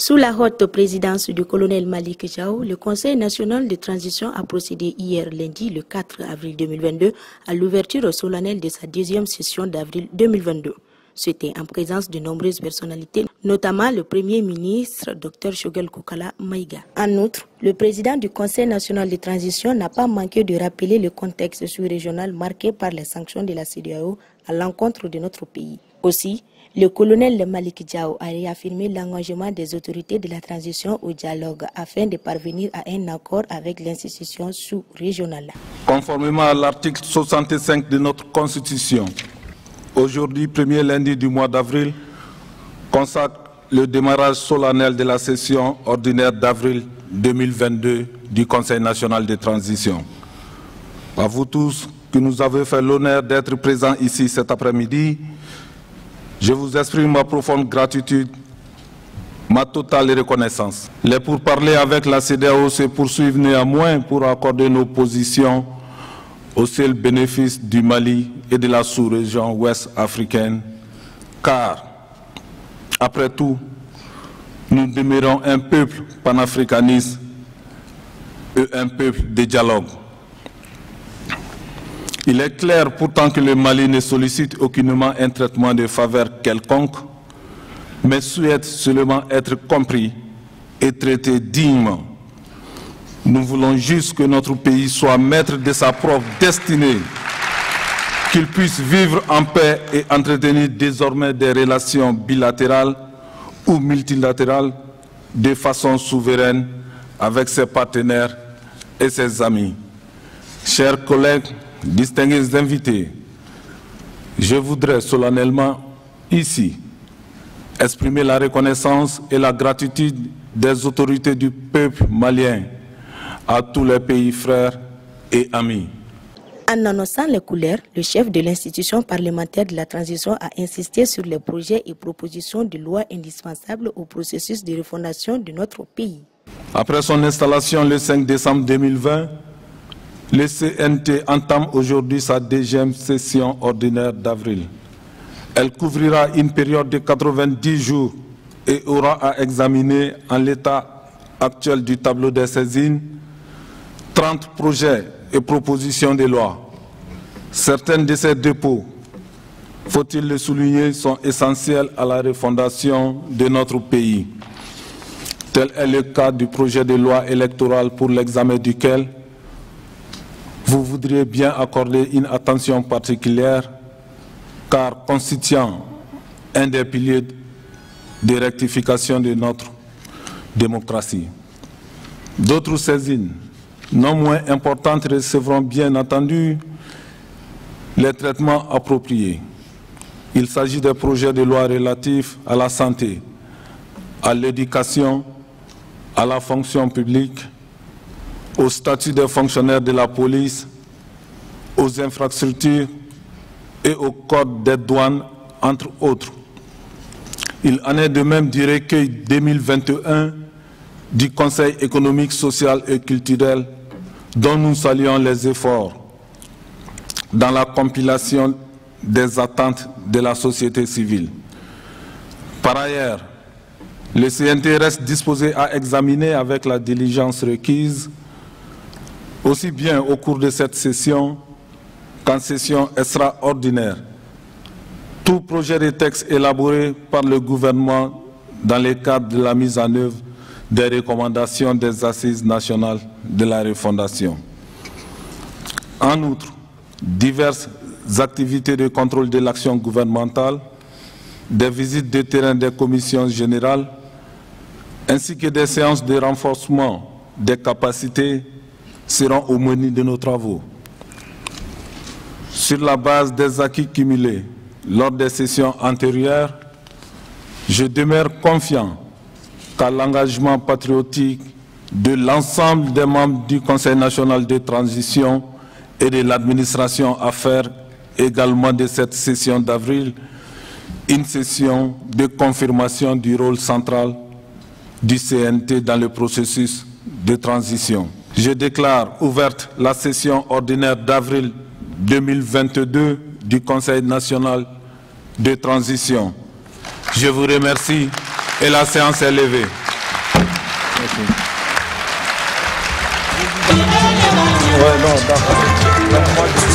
Sous la haute présidence du colonel Malick Diao, le Conseil national de transition a procédé hier lundi, le 4 avril 2022, à l'ouverture solennelle de sa deuxième session d'avril 2022. C'était en présence de nombreuses personnalités, notamment le Premier ministre Dr Choguel Kokala Maïga. En outre, le président du Conseil national de transition n'a pas manqué de rappeler le contexte sous-régional marqué par les sanctions de la CEDEAO à l'encontre de notre pays. Aussi, le colonel Malick Diao a réaffirmé l'engagement des autorités de la transition au dialogue afin de parvenir à un accord avec l'institution sous-régionale. Conformément à l'article 65 de notre Constitution, aujourd'hui, premier lundi du mois d'avril, consacre le démarrage solennel de la session ordinaire d'avril 2022 du Conseil national de transition. À vous tous qui nous avez fait l'honneur d'être présents ici cet après-midi, je vous exprime ma profonde gratitude, ma totale reconnaissance. Les pourparlers avec la CEDEAO se poursuivent néanmoins pour accorder nos positions au seul bénéfice du Mali et de la sous-région ouest africaine, car, après tout, nous demeurons un peuple panafricaniste et un peuple de dialogue. Il est clair pourtant que le Mali ne sollicite aucunement un traitement de faveur quelconque, mais souhaite seulement être compris et traité dignement. Nous voulons juste que notre pays soit maître de sa propre destinée, qu'il puisse vivre en paix et entretenir désormais des relations bilatérales ou multilatérales de façon souveraine avec ses partenaires et ses amis. Chers collègues, distingués invités, je voudrais solennellement ici exprimer la reconnaissance et la gratitude des autorités du peuple malien à tous les pays frères et amis. En annonçant les couleurs, le chef de l'institution parlementaire de la transition a insisté sur les projets et propositions de loi indispensables au processus de refondation de notre pays. Après son installation le 5 décembre 2020, le CNT entame aujourd'hui sa deuxième session ordinaire d'avril. Elle couvrira une période de 90 jours et aura à examiner en l'état actuel du tableau des saisines 30 projets et propositions de loi. Certains de ces dépôts, faut-il le souligner, sont essentiels à la refondation de notre pays. Tel est le cas du projet de loi électorale pour l'examen duquel vous voudriez bien accorder une attention particulière, car constituant un des piliers de rectification de notre démocratie. D'autres saisines, non moins importantes, recevront bien entendu les traitements appropriés. Il s'agit des projets de loi relatifs à la santé, à l'éducation, à la fonction publique, au statut des fonctionnaires de la police, aux infrastructures et au code des douanes, entre autres. Il en est de même du recueil 2021 du Conseil économique, social et culturel, dont nous saluons les efforts dans la compilation des attentes de la société civile. Par ailleurs, le CNT reste disposé à examiner avec la diligence requise, aussi bien au cours de cette session qu'en session extraordinaire, tout projet de texte élaboré par le gouvernement dans le cadre de la mise en œuvre des recommandations des Assises nationales de la refondation. En outre, diverses activités de contrôle de l'action gouvernementale, des visites de terrain des commissions générales, ainsi que des séances de renforcement des capacités seront au menu de nos travaux. Sur la base des acquis cumulés lors des sessions antérieures, je demeure confiant qu'à l'engagement patriotique de l'ensemble des membres du Conseil national de transition et de l'administration à faire également de cette session d'avril, une session de confirmation du rôle central du CNT dans le processus de transition. Je déclare ouverte la session ordinaire d'avril 2022 du Conseil national de transition. Je vous remercie et la séance est levée. Ouais, non, d'accord.